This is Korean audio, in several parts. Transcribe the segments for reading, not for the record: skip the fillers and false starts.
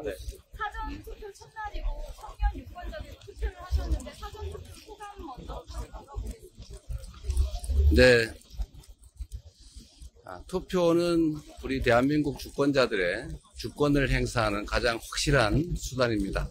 네. 사전 투표 첫날이고 청년 유권자들이 투표를 하셨는데 사전 투표 소감 먼저 나눠보겠습니다. 네. 투표는 우리 대한민국 주권자들의 주권을 행사하는 가장 확실한 수단입니다.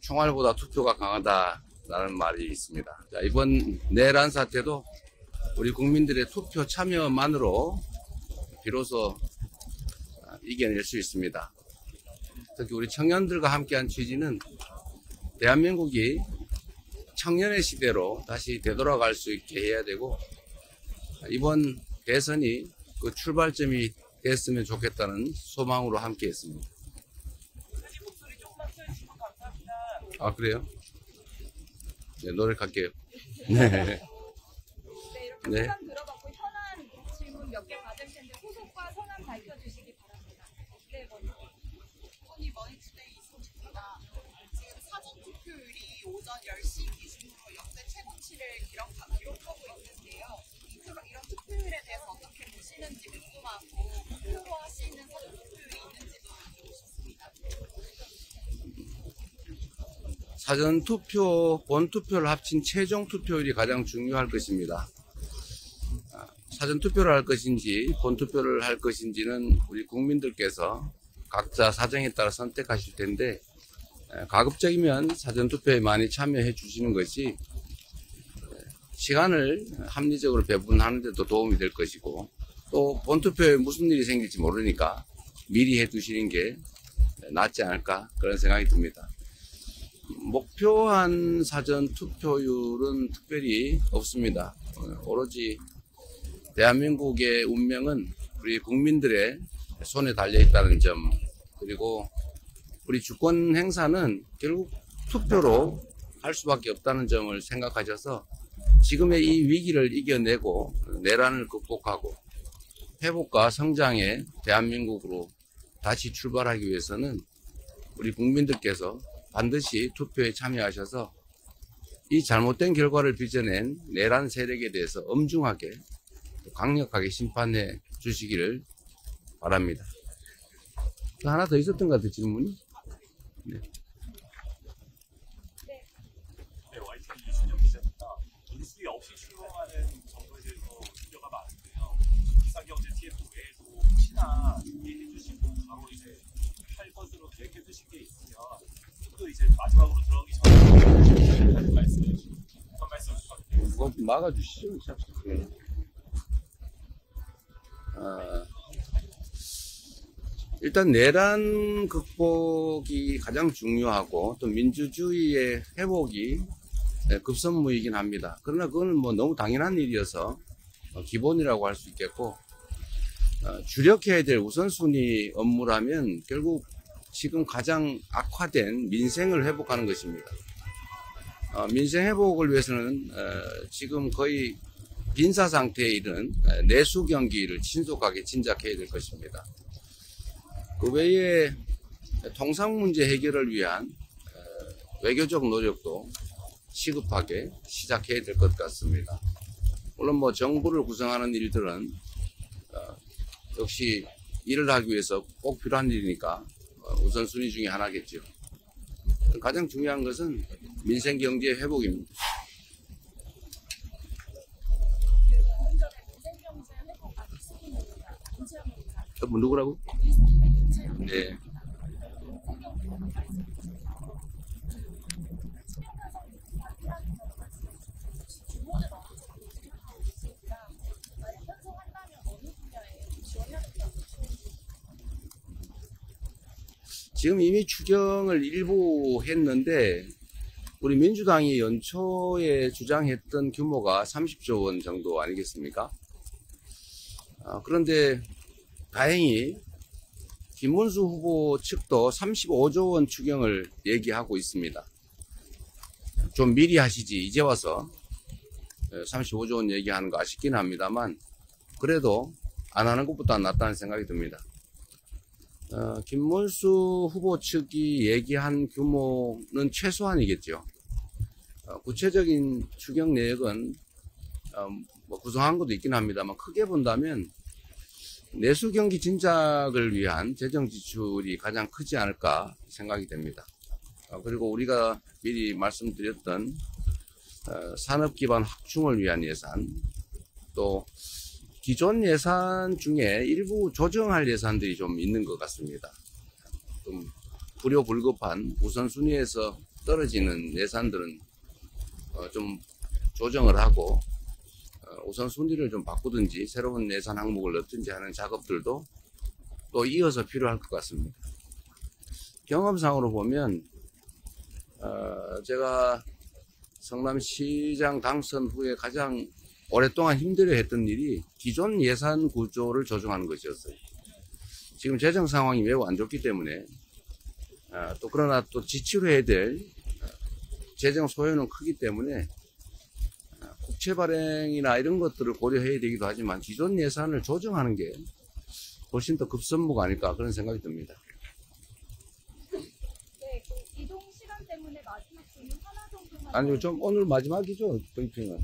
총알보다 투표가 강하다라는 말이 있습니다. 자, 이번 내란 사태도 우리 국민들의 투표 참여만으로 비로소 이겨낼 수 있습니다. 특히 우리 청년들과 함께한 취지는 대한민국이 청년의 시대로 다시 되돌아갈 수 있게 해야 되고, 이번 대선이 그 출발점이 됐으면 좋겠다는 소망으로 함께 했습니다. 아, 그래요? 네, 노력할게요. 네. 네, 이렇게 네. 소감 들어봤고 현안 질문 몇 개 받을 텐데 소속과 성함 밝혀주시기 바랍니다. 네, 먼저. 토니 머니투데이 소식입니다. 지금 사전투표율이 오전 10시 기준으로 역대 최고치를 기록하고 있는데요. 이런 투표율에 대해서 어떻게 보시는지 궁금하고 목표하시는 사전투표율이 있는지도 알고 싶습니다. 사전투표, 본투표를 합친 최종 투표율이 가장 중요할 것입니다. 사전투표를 할 것인지 본투표를 할 것인지는 우리 국민들께서 각자 사정에 따라 선택하실 텐데, 가급적이면 사전투표에 많이 참여해 주시는 것이 시간을 합리적으로 배분하는 데도 도움이 될 것이고, 또 본투표에 무슨 일이 생길지 모르니까 미리 해 두시는 게 낫지 않을까 그런 생각이 듭니다. 목표한 사전투표율은 특별히 없습니다. 오로지 대한민국의 운명은 우리 국민들의 손에 달려 있다는 점, 그리고 우리 주권 행사는 결국 투표로 할 수밖에 없다는 점을 생각하셔서 지금의 이 위기를 이겨내고 내란을 극복하고 회복과 성장의 대한민국으로 다시 출발하기 위해서는 우리 국민들께서 반드시 투표에 참여하셔서 이 잘못된 결과를 빚어낸 내란 세력에 대해서 엄중하게 강력하게 심판해 주시기를 바랍니다. 하나 더 있었던 것 같아요, 질문이. 네. 네, YTN 이순영 기자입니다. 인수위 없이 출범하는 정부에 대해서 우려가 많은데요. 기상경제 TF 외에도 혹시나 얘기해 주시고 바로 이제 할 것으로 계획해 두신 게 있으면 또 이제 마지막으로 들어가기 전에 말씀해 주시고 한 말씀 부탁드립니다. 그거 막아주시죠. 네. 일단 내란 극복이 가장 중요하고 또 민주주의의 회복이 급선무이긴 합니다. 그러나 그거는 뭐 너무 당연한 일이어서 기본이라고 할 수 있겠고, 주력해야 될 우선순위 업무라면 결국 지금 가장 악화된 민생을 회복하는 것입니다. 민생 회복을 위해서는 지금 거의 빈사 상태에 이른 내수 경기를 신속하게 진작해야 될 것입니다. 그 외에 통상 문제 해결을 위한 외교적 노력도 시급하게 시작해야 될 것 같습니다. 물론 뭐 정부를 구성하는 일들은 역시 일을 하기 위해서 꼭 필요한 일이니까 우선순위 중에 하나겠죠. 가장 중요한 것은 민생 경제 회복입니다. 누구라고? 네. 지금 이미 추경을 일부 했는데 우리 민주당이 연초에 주장했던 규모가 30조 원 정도 아니겠습니까? 그런데 다행히 김문수 후보 측도 35조 원 추경을 얘기하고 있습니다. 좀 미리 하시지 이제 와서 35조 원 얘기하는 거 아쉽긴 합니다만 그래도 안 하는 것보다 낫다는 생각이 듭니다. 김문수 후보 측이 얘기한 규모는 최소한이겠죠. 구체적인 추경 내역은 뭐 구성한 것도 있긴 합니다만 크게 본다면 내수 경기 진작을 위한 재정 지출이 가장 크지 않을까 생각이 됩니다. 그리고 우리가 미리 말씀드렸던 산업 기반 확충을 위한 예산, 또 기존 예산 중에 일부 조정할 예산들이 좀 있는 것 같습니다. 좀 불효불급한 우선순위에서 떨어지는 예산들은 좀 조정을 하고 우선순위를 좀 바꾸든지 새로운 예산 항목을 넣든지 하는 작업들도 또 이어서 필요할 것 같습니다. 경험상으로 보면 제가 성남시장 당선 후에 가장 오랫동안 힘들어했던 일이 기존 예산 구조를 조정하는 것이었어요. 지금 재정 상황이 매우 안 좋기 때문에 또 그러나 또 지출해야 될 재정 소요는 크기 때문에 국채 발행이나 이런 것들을 고려해야 되기도 하지만 기존 예산을 조정하는 게 훨씬 더 급선무가 아닐까 그런 생각이 듭니다. 네, 그 이동 시간 때문에 마지막 질문 하나 정도만. 아니요, 좀 오늘 마지막이죠, 브리핑은.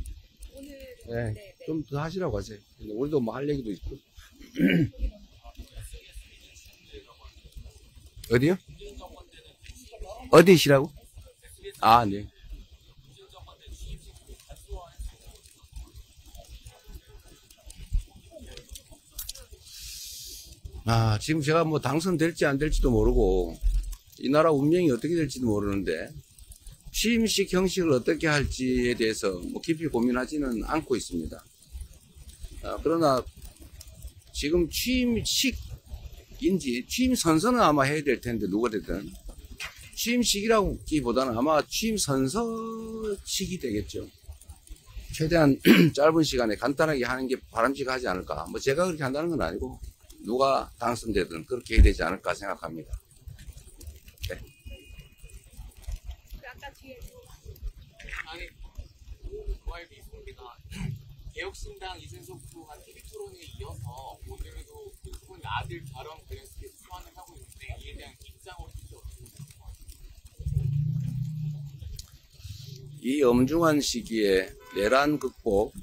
오늘 네, 네. 좀 더 하시라고 하세요. 우리도 뭐 할 얘기도 있고. 어디요? 어디시라고? 아, 네. 지금 제가 뭐 당선될지 안 될지도 모르고 이 나라 운명이 어떻게 될지도 모르는데 취임식 형식을 어떻게 할지에 대해서 뭐 깊이 고민하지는 않고 있습니다. 그러나 지금 취임식인지 취임 선서는 아마 해야 될 텐데 누가 되든 취임식이라기보다는 아마 취임 선서식이 되겠죠. 최대한 짧은 시간에 간단하게 하는 게 바람직하지 않을까. 뭐 제가 그렇게 한다는 건 아니고 누가 당선되든 그렇게 해야 되지 않을까 생각합니다. 네. 아까 뒤에 아니, 고알비 있습니다. 개혁신당 이준석 후보가 TV토론에 이어서 오늘도 그 후보님 아들 결혼 관련해서 소환을 하고 있는데 이에 대한 입장을 어떻게 이 엄중한 시기에 내란 극복,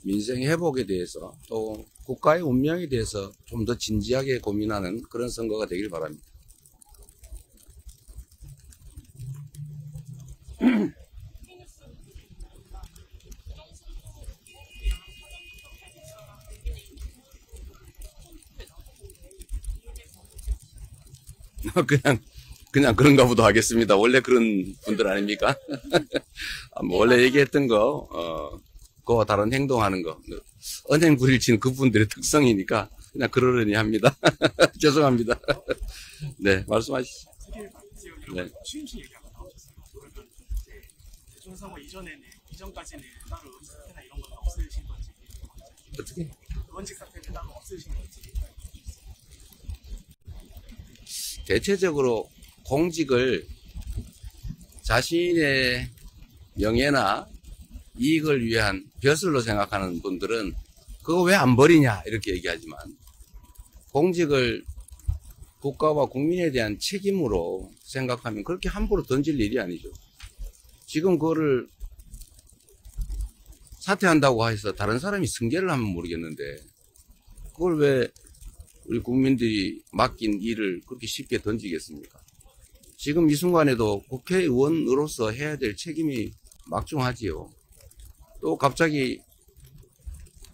민생 회복에 대해서 또 국가의 운명에 대해서 좀 더 진지하게 고민하는 그런 선거가 되길 바랍니다. 그냥 그런가 보다 하겠습니다. 원래 그런 분들 아닙니까? 뭐 원래 얘기했던 거, 그와 다른 행동하는 거. 은행 구릴치는 그분들의 특성이니까 그냥 그러려니 합니다. 죄송합니다. 네, 말씀하시죠. 네. 취임식 얘기가 나오셨어요. 그러면 대통령 이전에는 이전까지는 따로 의원직 사태나 이런 건 없으신 건지 어떻게? 의원직 사태는 따로 없으신 건지. 대체적으로 공직을 자신의 명예나 이익을 위한 벼슬로 생각하는 분들은 그거 왜 안 버리냐 이렇게 얘기하지만 공직을 국가와 국민에 대한 책임으로 생각하면 그렇게 함부로 던질 일이 아니죠. 지금 그거를 사퇴한다고 해서 다른 사람이 승계를 하면 모르겠는데 그걸 왜 우리 국민들이 맡긴 일을 그렇게 쉽게 던지겠습니까? 지금 이 순간에도 국회의원으로서 해야 될 책임이 막중하지요. 또 갑자기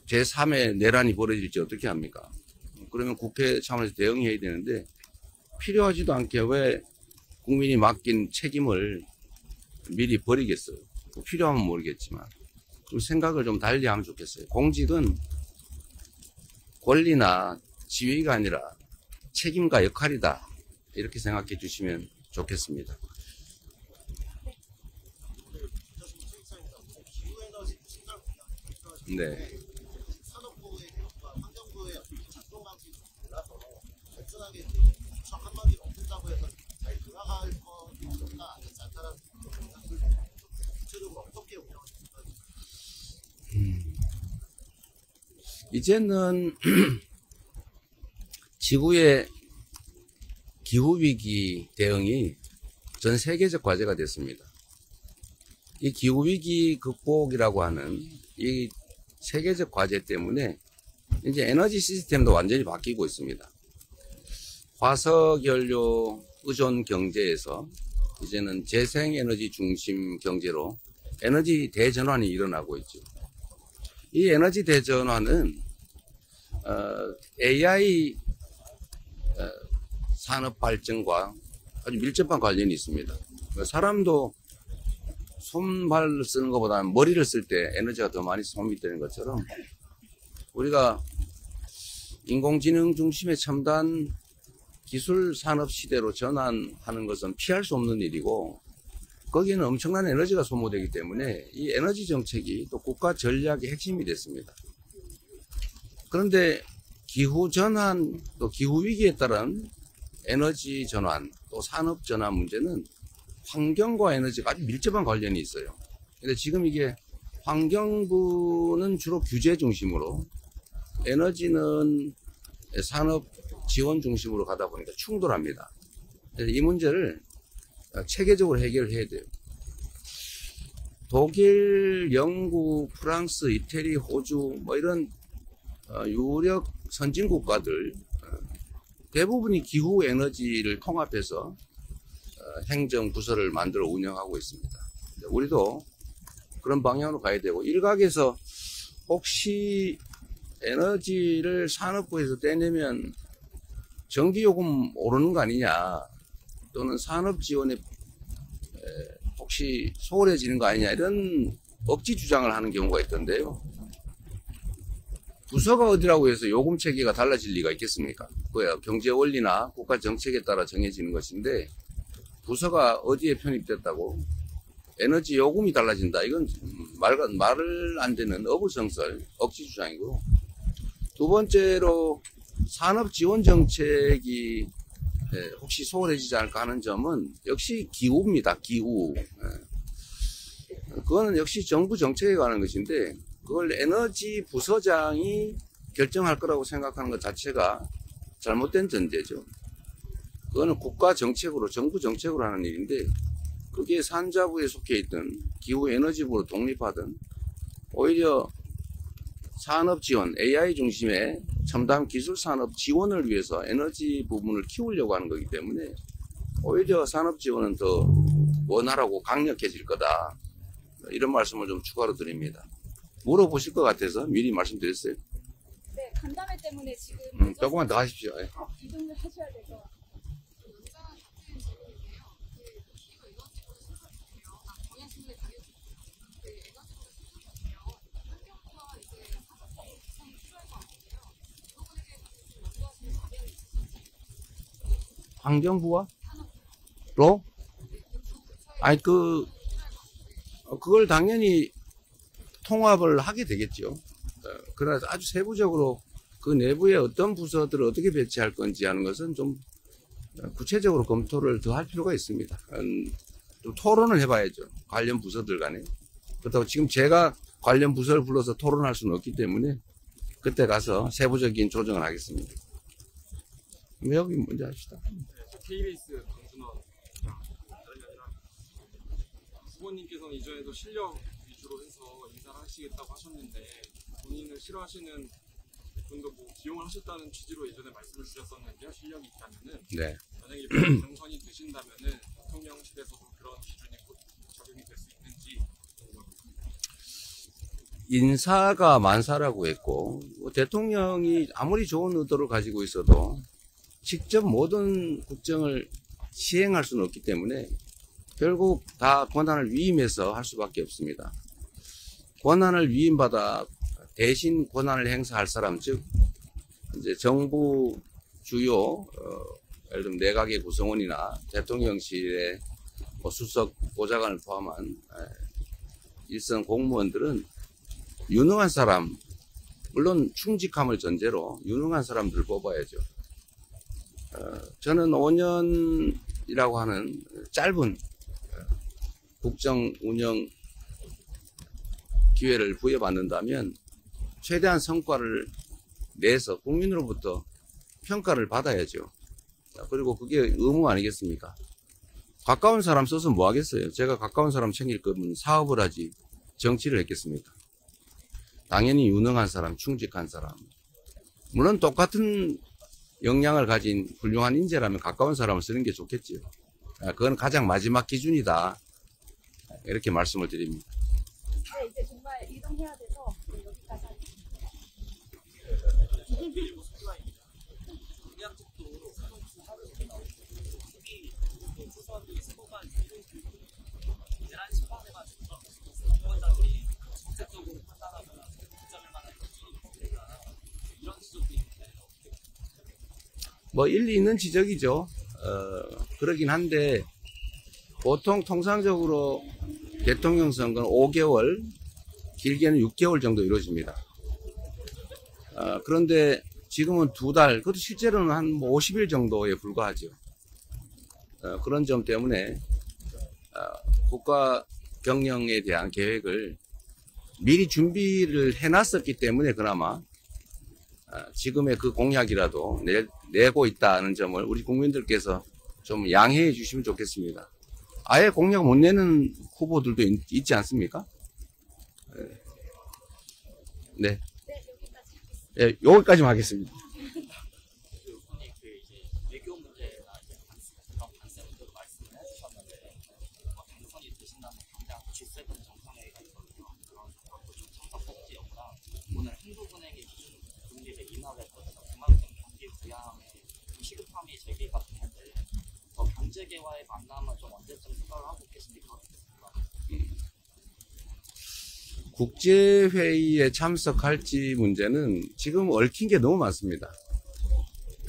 제3의 내란이 벌어질지 어떻게 합니까? 그러면 국회 차원에서 대응해야 되는데 필요하지도 않게 왜 국민이 맡긴 책임을 미리 버리겠어요? 필요하면 모르겠지만 그 생각을 좀 달리 하면 좋겠어요. 공직은 권리나 지위가 아니라 책임과 역할이다. 이렇게 생각해 주시면 좋겠습니다. 네. 산업부의 개혁과 환경부의 작동 방식이 달라서 단순하게 추천 한마디로 없앤다고 해서 잘 돌아갈 거나 아니지 않다라는 구체적으로 어떻게 운영하십니까? 이제는 지구의 기후위기 대응이 전 세계적 과제가 됐습니다. 이 기후위기 극복이라고 하는 이 세계적 과제 때문에 이제 에너지 시스템도 완전히 바뀌고 있습니다. 화석연료 의존 경제에서 이제는 재생에너지 중심 경제로 에너지 대전환이 일어나고 있죠. 이 에너지 대전환은 AI 산업 발전과 아주 밀접한 관련이 있습니다. 사람도 손발을 쓰는 것보다는 머리를 쓸 때 에너지가 더 많이 소비되는 것처럼 우리가 인공지능 중심의 첨단 기술 산업 시대로 전환하는 것은 피할 수 없는 일이고 거기에는 엄청난 에너지가 소모되기 때문에 이 에너지 정책이 또 국가 전략의 핵심이 됐습니다. 그런데 기후 전환 또 기후 위기에 따른 에너지 전환 또 산업 전환 문제는 환경과 에너지가 아주 밀접한 관련이 있어요. 근데 지금 이게 환경부는 주로 규제 중심으로 에너지는 산업 지원 중심으로 가다 보니까 충돌합니다. 그래서 이 문제를 체계적으로 해결해야 돼요. 독일, 영국, 프랑스, 이태리, 호주 뭐 이런 유력 선진 국가들 대부분이 기후 에너지를 통합해서 행정 부서를 만들어 운영하고 있습니다. 우리도 그런 방향으로 가야 되고 일각에서 혹시 에너지를 산업부에서 떼내면 전기요금 오르는 거 아니냐 또는 산업지원에 혹시 소홀해지는 거 아니냐 이런 억지 주장을 하는 경우가 있던데요. 부서가 어디라고 해서 요금 체계가 달라질 리가 있겠습니까? 그거야 경제 원리나 국가 정책에 따라 정해지는 것인데 부서가 어디에 편입됐다고 에너지 요금이 달라진다. 이건 말을 안 되는 어불성설 억지 주장이고 두 번째로 산업 지원 정책이 혹시 소홀해지지 않을까 하는 점은 역시 기후입니다. 기후. 그거는 역시 정부 정책에 관한 것인데 그걸 에너지 부서장이 결정할 거라고 생각하는 것 자체가 잘못된 전제죠. 그거는 국가 정책으로 정부 정책으로 하는 일인데 그게 산자부에 속해 있든 기후에너지부로 독립하든 오히려 산업 지원, AI 중심의 첨단 기술 산업 지원을 위해서 에너지 부분을 키우려고 하는 거기 때문에 오히려 산업 지원은 더 원활하고 강력해질 거다. 이런 말씀을 좀 추가로 드립니다. 물어보실 것 같아서 미리 말씀드렸어요. 네, 간담회 때문에 지금 조금만 더 하십시오. 이동을 하셔야 될 것 같아요. 환경부와? 로? 아니, 그걸 당연히 통합을 하게 되겠죠. 그래서 아주 세부적으로 그 내부에 어떤 부서들을 어떻게 배치할 건지 하는 것은 좀 구체적으로 검토를 더 할 필요가 있습니다. 좀 토론을 해봐야죠. 관련 부서들 간에. 그렇다고 지금 제가 관련 부서를 불러서 토론할 수는 없기 때문에 그때 가서 세부적인 조정을 하겠습니다. 여기 먼저 합시다. KBS 강준원 후보님께서는 이전에도 실력 위주로 해서 인사를 하시겠다고 하셨는데 본인을 싫어하시는 분도 뭐 기용을 하셨다는 취지로 예전에 말씀을 주셨었는데요. 실력이 있다면은 네. 만약에 당선이 되신다면은 대통령실에서도 그런 기준이 곧 적용이 될 수 있는지 궁금합니다. 인사가 만사라고 했고 대통령이 아무리 좋은 의도를 가지고 있어도 직접 모든 국정을 시행할 수는 없기 때문에 결국 다 권한을 위임해서 할 수밖에 없습니다. 권한을 위임받아 대신 권한을 행사할 사람, 즉 이제 정부 주요 예를 들면 내각의 구성원이나 대통령실의 수석 보좌관을 포함한 일선 공무원들은 유능한 사람, 물론 충직함을 전제로 유능한 사람들을 뽑아야죠. 저는 5년이라고 하는 짧은 국정 운영 기회를 부여받는다면 최대한 성과를 내서 국민으로부터 평가를 받아야죠. 그리고 그게 의무 아니겠습니까? 가까운 사람 써서 뭐 하겠어요? 제가 가까운 사람 챙길 거면 사업을 하지 정치를 했겠습니까? 당연히 유능한 사람, 충직한 사람. 물론 똑같은 역량을 가진 훌륭한 인재라면 가까운 사람을 쓰는 게 좋겠지요. 그건 가장 마지막 기준이다. 이렇게 말씀을 드립니다. 네, 이제 정말 이동해야 돼서 네, 여기까지 하겠습니다. 뭐 일리 있는 지적이죠. 그러긴 한데 보통 통상적으로 대통령 선거는 5개월, 길게는 6개월 정도 이루어집니다. 그런데 지금은 2달, 그것도 실제로는 한 50일 정도에 불과하죠. 그런 점 때문에 국가 경영에 대한 계획을 미리 준비를 해놨었기 때문에 그나마 지금의 그 공약이라도 내고 있다는 점을 우리 국민들께서 좀 양해해 주시면 좋겠습니다. 아예 공약 못 내는 후보들도 있지 않습니까? 네. 네, 여기까지만 하겠습니다. 우선이 그 이제 외교 문제나 이제 그런 관세 문제도 말씀을 해주셨는데 당선이 되신다면 당장 G7 정상회의가 있거든요. 그런 것도 좀 참석할지였구나. 오늘 한국은행이 금리를 인하했거든요. 그만큼 경기 부양에 시급함이 제기가 되는데 더 경제계와의 만남은 좀 언제쯤 생각을 하고 계십니까? 국제회의에 참석할지 문제는 지금 얽힌 게 너무 많습니다.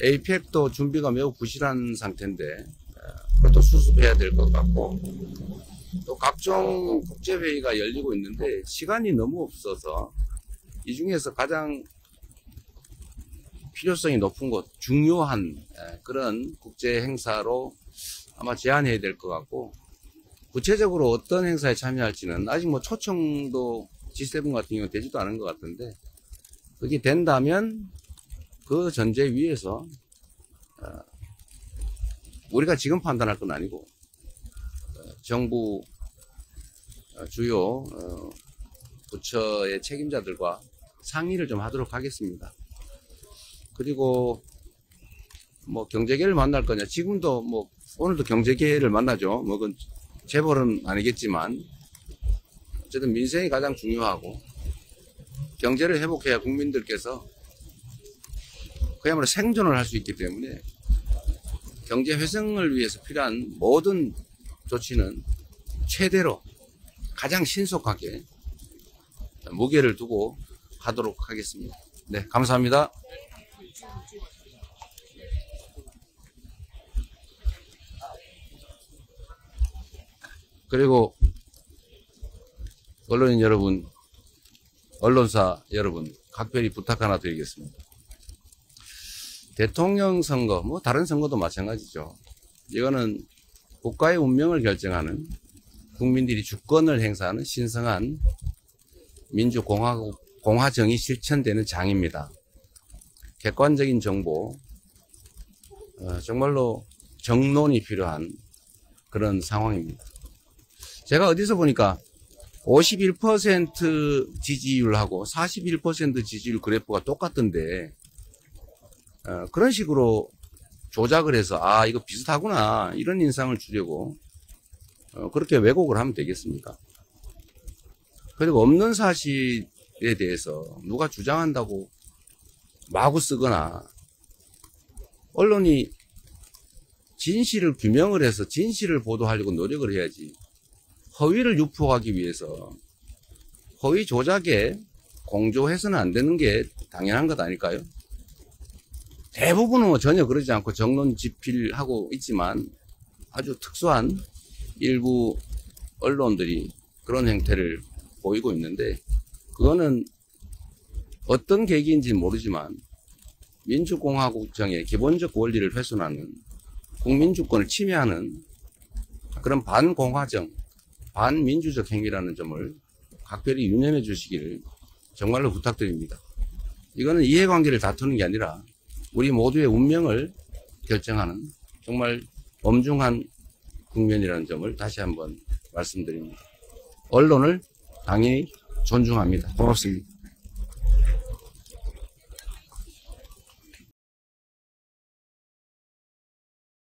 APEC도 준비가 매우 부실한 상태인데 그것도 수습해야 될 것 같고 또 각종 국제회의가 열리고 있는데 시간이 너무 없어서 이 중에서 가장 필요성이 높은 곳, 중요한 그런 국제 행사로 아마 제안해야 될 것 같고 구체적으로 어떤 행사에 참여할지는 아직 뭐 초청도 G7 같은 경우는 되지도 않은 것 같은데 그게 된다면 그 전제 위에서 우리가 지금 판단할 건 아니고 정부 주요 부처의 책임자들과 상의를 좀 하도록 하겠습니다. 그리고 뭐 경제계를 만날 거냐 지금도 뭐 오늘도 경제계를 만나죠. 뭐 그건 재벌은 아니겠지만 어쨌든 민생이 가장 중요하고 경제를 회복해야 국민들께서 그야말로 생존을 할 수 있기 때문에 경제 회생을 위해서 필요한 모든 조치는 최대로 가장 신속하게 무게를 두고 하도록 하겠습니다. 네, 감사합니다. 그리고 언론인 여러분, 언론사 여러분, 각별히 부탁 하나 드리겠습니다. 대통령 선거, 뭐 다른 선거도 마찬가지죠. 이거는 국가의 운명을 결정하는 국민들이 주권을 행사하는 신성한 민주공화정이 실천되는 장입니다. 객관적인 정보, 정말로 정론이 필요한 그런 상황입니다. 제가 어디서 보니까 51% 지지율하고 41% 지지율 그래프가 똑같던데 그런 식으로 조작을 해서 아 이거 비슷하구나 이런 인상을 주려고 그렇게 왜곡을 하면 되겠습니까? 그리고 없는 사실에 대해서 누가 주장한다고 마구 쓰거나 언론이 진실을 규명을 해서 진실을 보도하려고 노력을 해야지 허위를 유포하기 위해서 허위 조작에 공조해서는 안 되는 게 당연한 것 아닐까요? 대부분은 뭐 전혀 그러지 않고 정론 집필하고 있지만 아주 특수한 일부 언론들이 그런 행태를 보이고 있는데 그거는 어떤 계기인지는 모르지만 민주공화국정의 기본적 원리를 훼손하는 국민주권을 침해하는 그런 반공화정, 반민주적 행위라는 점을 각별히 유념해 주시기를 정말로 부탁드립니다. 이거는 이해관계를 다투는 게 아니라 우리 모두의 운명을 결정하는 정말 엄중한 국면이라는 점을 다시 한번 말씀드립니다. 언론을 당연히 존중합니다. 고맙습니다.